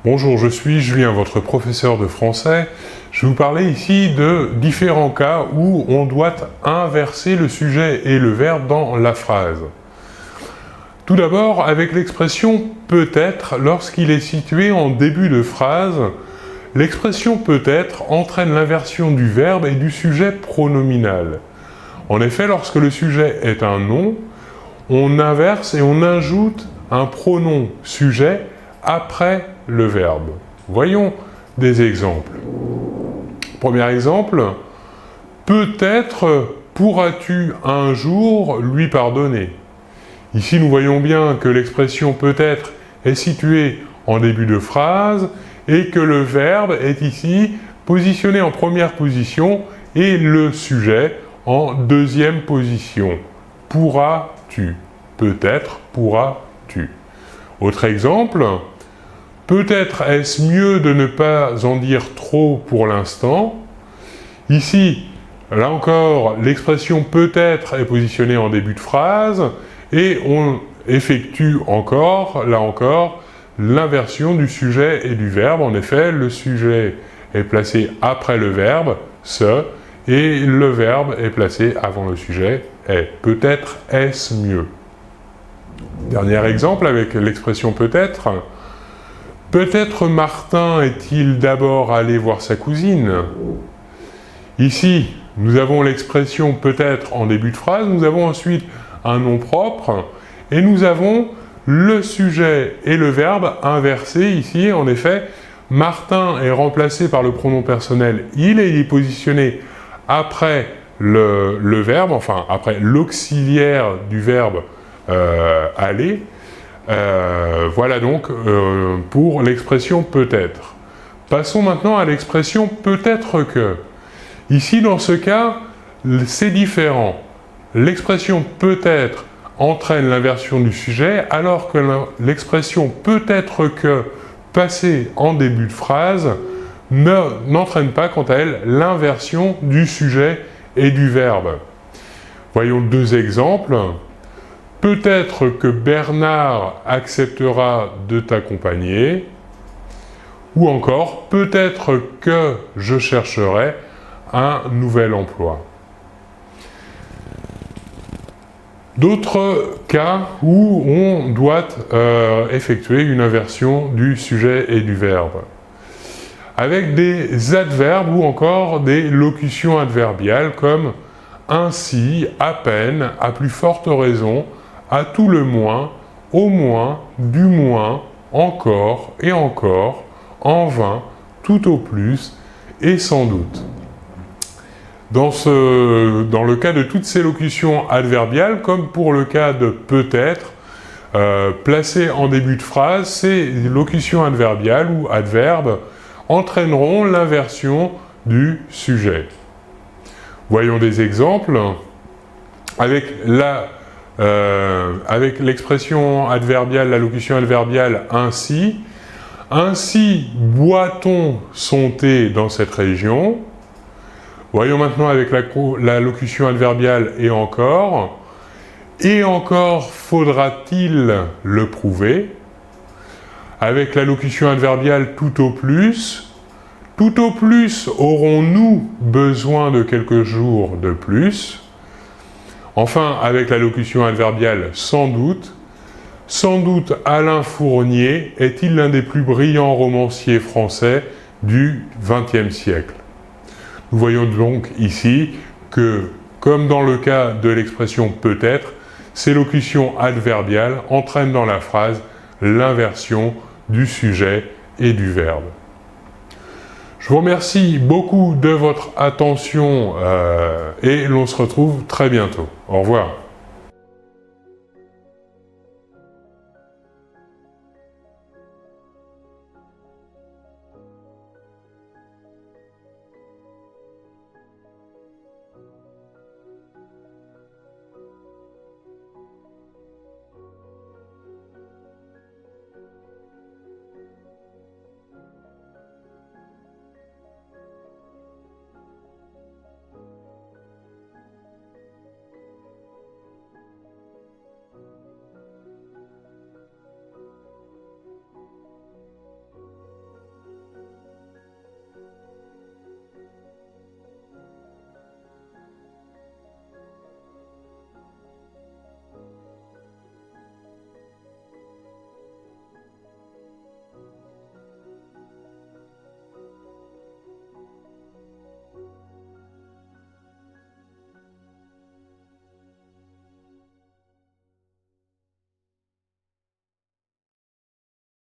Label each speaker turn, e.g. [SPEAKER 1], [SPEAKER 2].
[SPEAKER 1] Bonjour, je suis Julien, votre professeur de français. Je vais vous parler ici de différents cas où on doit inverser le sujet et le verbe dans la phrase. Tout d'abord, avec l'expression « peut-être » lorsqu'il est situé en début de phrase, l'expression « peut-être » entraîne l'inversion du verbe et du sujet pronominal. En effet, lorsque le sujet est un nom, on inverse et on ajoute un pronom sujet après le verbe. Voyons des exemples. Premier exemple, peut-être pourras-tu un jour lui pardonner. Ici, nous voyons bien que l'expression peut-être est située en début de phrase et que le verbe est ici positionné en première position et le sujet en deuxième position. Pourras-tu. Peut-être pourras-tu. Autre exemple, peut-être est-ce mieux de ne pas en dire trop pour l'instant. Ici, là encore, l'expression peut-être est positionnée en début de phrase et on effectue encore, là encore, l'inversion du sujet et du verbe. En effet, le sujet est placé après le verbe, ce, et le verbe est placé avant le sujet, est. Peut-être est-ce mieux. Dernier exemple avec l'expression peut-être. Peut-être Martin est-il d'abord allé voir sa cousine. Ici, nous avons l'expression peut-être en début de phrase, nous avons ensuite un nom propre et nous avons le sujet et le verbe inversés ici. En effet, Martin est remplacé par le pronom personnel il et il est positionné après le verbe, enfin après l'auxiliaire du verbe aller. Voilà donc pour l'expression peut-être. Passons maintenant à l'expression peut-être que. Ici, dans ce cas, c'est différent. L'expression peut-être entraîne l'inversion du sujet, alors que l'expression peut-être que passée en début de phrase n'entraîne pas, quant à elle, l'inversion du sujet et du verbe. Voyons deux exemples. Peut-être que Bernard acceptera de t'accompagner, ou encore peut-être que je chercherai un nouvel emploi. D'autres cas où on doit effectuer une inversion du sujet et du verbe, avec des adverbes ou encore des locutions adverbiales comme ainsi, à peine, à plus forte raison, à tout le moins, au moins, du moins, encore et encore, en vain, tout au plus et sans doute. Dans le cas de toutes ces locutions adverbiales, comme pour le cas de peut-être, placées en début de phrase, ces locutions adverbiales ou adverbes entraîneront l'inversion du sujet. Voyons des exemples avec l'expression adverbiale, la locution adverbiale ainsi. Ainsi boit-on son thé dans cette région. Voyons maintenant avec la locution adverbiale et encore. Et encore faudra-t-il le prouver. Avec la locution adverbiale tout au plus aurons-nous besoin de quelques jours de plus. Enfin, avec la locution adverbiale sans doute Alain Fournier est-il l'un des plus brillants romanciers français du XXe siècle. Nous voyons donc ici que, comme dans le cas de l'expression peut-être, ces locutions adverbiales entraînent dans la phrase l'inversion du sujet et du verbe. Je vous remercie beaucoup de votre attention et l'on se retrouve très bientôt. Au revoir.